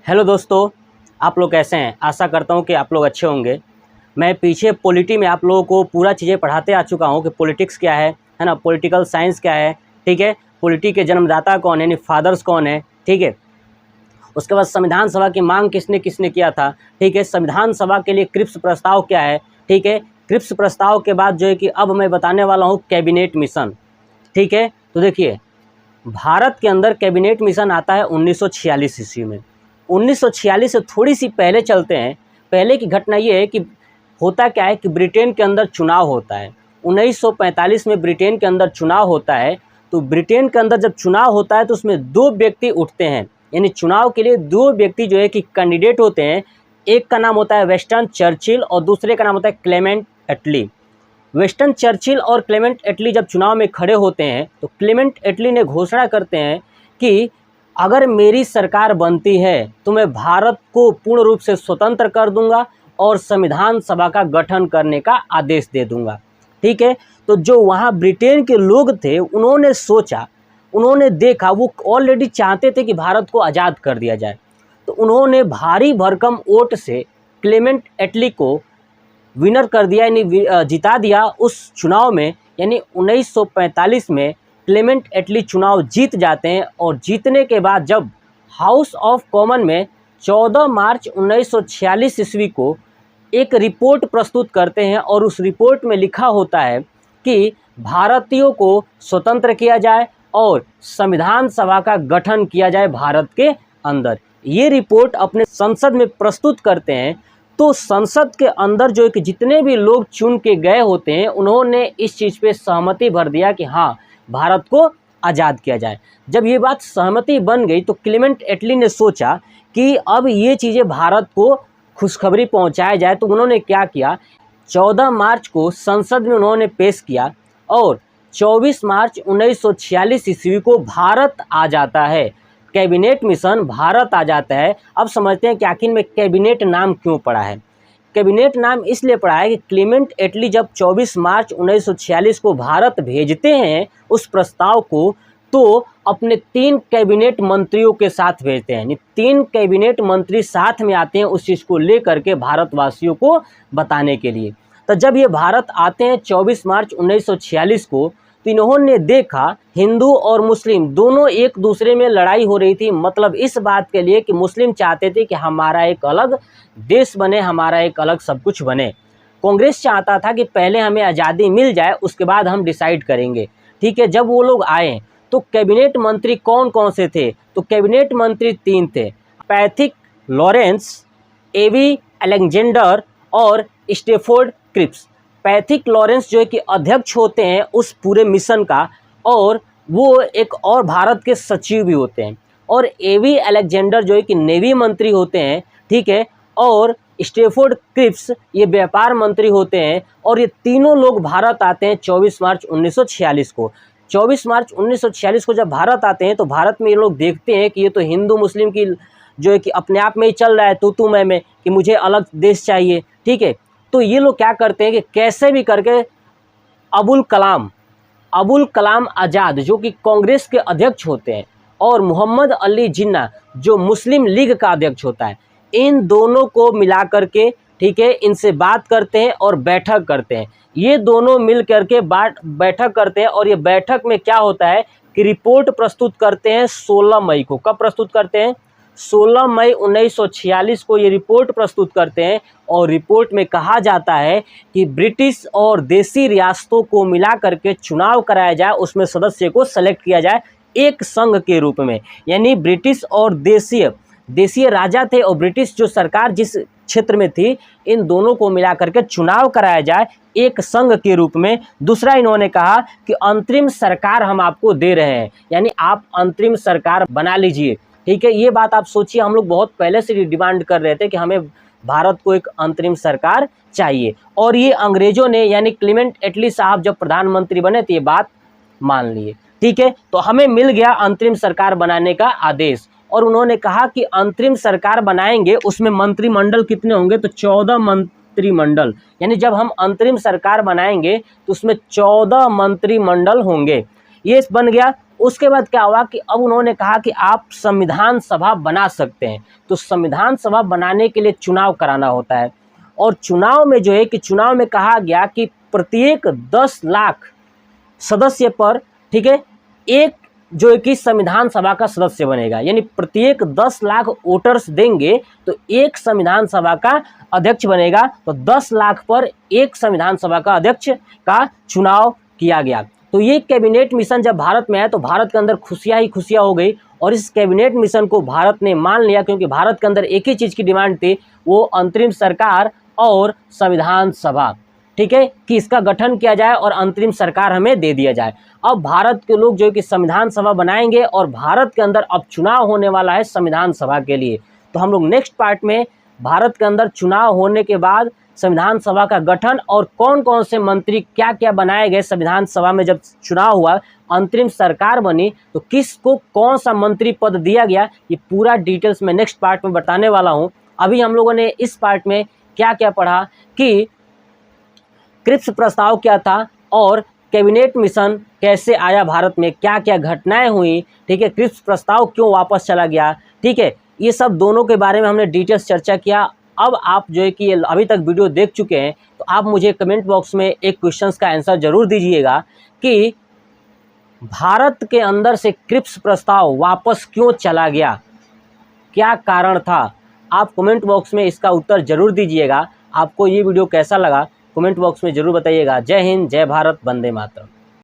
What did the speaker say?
Hello दोस्तों, आप लोग कैसे हैं। आशा करता हूं कि आप लोग अच्छे होंगे। मैं पीछे पॉलिटी में आप लोगों को पूरा चीज़ें पढ़ाते आ चुका हूं कि पॉलिटिक्स क्या है ना, पॉलिटिकल साइंस क्या है, ठीक है। पॉलिटी के जन्मदाता कौन है, यानी फादर्स कौन है, ठीक है। उसके बाद संविधान सभा की मांग किसने किसने किया था, ठीक है। संविधान सभा के लिए क्रिप्स प्रस्ताव क्या है, ठीक है। क्रिप्स प्रस्ताव के बाद जो है कि अब मैं बताने वाला हूँ कैबिनेट मिशन, ठीक है। तो देखिए, भारत के अंदर कैबिनेट मिशन आता है 1946 ईस्वी में। 1946 से थोड़ी सी पहले चलते हैं। पहले की घटना ये है कि होता क्या है कि ब्रिटेन के अंदर चुनाव होता है। 1945 में ब्रिटेन के अंदर चुनाव होता है। तो ब्रिटेन के अंदर जब चुनाव होता है तो उसमें दो व्यक्ति उठते हैं, यानी चुनाव के लिए दो व्यक्ति जो है कि कैंडिडेट होते हैं। एक का नाम होता है वेस्टन चर्चिल और दूसरे का नाम होता है क्लेमेंट एटली। वेस्टन चर्चिल और क्लेमेंट एटली जब चुनाव में खड़े होते हैं तो क्लेमेंट एटली ने घोषणा करते हैं कि अगर मेरी सरकार बनती है तो मैं भारत को पूर्ण रूप से स्वतंत्र कर दूंगा और संविधान सभा का गठन करने का आदेश दे दूंगा, ठीक है। तो जो वहाँ ब्रिटेन के लोग थे उन्होंने सोचा, उन्होंने देखा, वो ऑलरेडी चाहते थे कि भारत को आज़ाद कर दिया जाए। तो उन्होंने भारी भरकम वोट से क्लेमेंट एटली को विनर कर दिया, यानी जिता दिया उस चुनाव में। यानी 1945 में क्लेमेंट एटली चुनाव जीत जाते हैं और जीतने के बाद जब हाउस ऑफ कॉमन में 14 मार्च 1946 ईस्वी को एक रिपोर्ट प्रस्तुत करते हैं और उस रिपोर्ट में लिखा होता है कि भारतीयों को स्वतंत्र किया जाए और संविधान सभा का गठन किया जाए भारत के अंदर। ये रिपोर्ट अपने संसद में प्रस्तुत करते हैं। तो संसद के अंदर जो है कि जितने भी लोग चुन के गए होते हैं उन्होंने इस चीज़ पे सहमति भर दिया कि हाँ, भारत को आज़ाद किया जाए। जब ये बात सहमति बन गई तो क्लेमेंट एटली ने सोचा कि अब ये चीज़ें भारत को खुशखबरी पहुंचाया जाए। तो उन्होंने क्या किया, 14 मार्च को संसद में उन्होंने पेश किया और 24 मार्च 1946 ईस्वी को भारत आ जाता है। कैबिनेट मिशन भारत आ जाता है। अब समझते हैं कि आखिर में कैबिनेट नाम क्यों पड़ा है। कैबिनेट नाम इसलिए पड़ा है कि क्लेमेंट एटली जब 24 मार्च 1946 को भारत भेजते हैं उस प्रस्ताव को, तो अपने 3 कैबिनेट मंत्रियों के साथ भेजते हैं। 3 कैबिनेट मंत्री साथ में आते हैं उस चीज़ को लेकर के भारतवासियों को बताने के लिए। तो जब ये भारत आते हैं 24 मार्च 1946 को, तो इन्होंने देखा हिंदू और मुस्लिम दोनों एक दूसरे में लड़ाई हो रही थी। मतलब इस बात के लिए कि मुस्लिम चाहते थे कि हमारा एक अलग देश बने, हमारा एक अलग सब कुछ बने। कांग्रेस चाहता था कि पहले हमें आज़ादी मिल जाए उसके बाद हम डिसाइड करेंगे, ठीक है। जब वो लोग आए तो कैबिनेट मंत्री कौन कौन से थे, तो कैबिनेट मंत्री 3 थे, पैथिक लॉरेंस, एवी अलेक्जेंडर और स्टेफोर्ड क्रिप्स। पैथिक लॉरेंस जो है कि अध्यक्ष होते हैं उस पूरे मिशन का और वो एक और भारत के सचिव भी होते हैं। और एवी अलेक्जेंडर जो है कि नेवी मंत्री होते हैं, ठीक है। और स्टेफोर्ड क्रिप्स ये व्यापार मंत्री होते हैं। और ये तीनों लोग भारत आते हैं 24 मार्च 1946 को। 24 मार्च 1946 को जब भारत आते हैं तो भारत में ये लोग देखते हैं कि ये तो हिंदू मुस्लिम की जो है कि अपने आप में ही चल रहा है, तू मैं कि मुझे अलग देश चाहिए, ठीक है। तो ये लोग क्या करते हैं कि कैसे भी करके अबुल कलाम आज़ाद जो कि कांग्रेस के अध्यक्ष होते हैं और मोहम्मद अली जिन्ना जो मुस्लिम लीग का अध्यक्ष होता है, इन दोनों को मिला करके, ठीक है, इनसे बात करते हैं और बैठक करते हैं। ये दोनों मिल करके बैठक करते हैं और ये बैठक में क्या होता है कि रिपोर्ट प्रस्तुत करते हैं 16 मई को। कब प्रस्तुत करते हैं? 16 मई 1946 को ये रिपोर्ट प्रस्तुत करते हैं। और रिपोर्ट में कहा जाता है कि ब्रिटिश और देसी रियासतों को मिला करके चुनाव कराया जाए, उसमें सदस्य को सेलेक्ट किया जाए एक संघ के रूप में। यानी ब्रिटिश और देसीय राजा थे और ब्रिटिश जो सरकार जिस क्षेत्र में थी, इन दोनों को मिला करके चुनाव कराया जाए एक संघ के रूप में। दूसरा इन्होंने कहा कि अंतरिम सरकार हम आपको दे रहे हैं, यानी आप अंतरिम सरकार बना लीजिए, ठीक है। ये बात आप सोचिए, हम लोग बहुत पहले से डिमांड कर रहे थे कि हमें भारत को एक अंतरिम सरकार चाहिए। और ये अंग्रेजों ने, यानी क्लेमेंट एटली साहब जब प्रधानमंत्री बने तो ये बात मान लिए, ठीक है। तो हमें मिल गया अंतरिम सरकार बनाने का आदेश। और उन्होंने कहा कि अंतरिम सरकार बनाएंगे, उसमें मंत्रिमंडल कितने होंगे, तो 14 मंत्रिमंडल। यानी जब हम अंतरिम सरकार बनाएंगे तो उसमें 14 मंत्रिमंडल होंगे। ये बन गया उसके बाद क्या हुआ कि अब उन्होंने कहा कि आप संविधान सभा बना सकते हैं। तो संविधान सभा बनाने के लिए चुनाव कराना होता है, और चुनाव में जो है कि चुनाव में कहा गया कि प्रत्येक 10 लाख सदस्य पर, ठीक है, एक जो है कि संविधान सभा का सदस्य बनेगा, यानी प्रत्येक 10 लाख वोटर्स देंगे तो एक संविधान सभा का अध्यक्ष बनेगा। तो 10 लाख पर एक संविधान सभा का अध्यक्ष का चुनाव किया गया। तो ये कैबिनेट मिशन जब भारत में आया तो भारत के अंदर खुशियाँ ही खुशियाँ हो गई, और इस कैबिनेट मिशन को भारत ने मान लिया, क्योंकि भारत के अंदर एक ही चीज़ की डिमांड थी, वो अंतरिम सरकार और संविधान सभा, ठीक है, कि इसका गठन किया जाए और अंतरिम सरकार हमें दे दिया जाए। अब भारत के लोग जो है कि संविधान सभा बनाएंगे, और भारत के अंदर अब चुनाव होने वाला है संविधान सभा के लिए। तो हम लोग नेक्स्ट पार्ट में भारत के अंदर चुनाव होने के बाद संविधान सभा का गठन और कौन कौन से मंत्री क्या क्या बनाए गए, संविधान सभा में जब चुनाव हुआ, अंतरिम सरकार बनी, तो किसको कौन सा मंत्री पद दिया गया, ये पूरा डिटेल्स में नेक्स्ट पार्ट में बताने वाला हूँ। अभी हम लोगों ने इस पार्ट में क्या क्या पढ़ा कि क्रिप्स प्रस्ताव क्या था, और कैबिनेट मिशन कैसे आया भारत में, क्या क्या घटनाएं हुई, ठीक है, क्रिप्स प्रस्ताव क्यों वापस चला गया, ठीक है, ये सब दोनों के बारे में हमने डिटेल्स चर्चा किया। अब आप जो है कि ये अभी तक वीडियो देख चुके हैं, तो आप मुझे कमेंट बॉक्स में एक क्वेश्चंस का आंसर जरूर दीजिएगा कि भारत के अंदर से क्रिप्स प्रस्ताव वापस क्यों चला गया, क्या कारण था। आप कमेंट बॉक्स में इसका उत्तर जरूर दीजिएगा। आपको ये वीडियो कैसा लगा कमेंट बॉक्स में जरूर बताइएगा। जय हिंद, जय भारत, वंदे मातरम।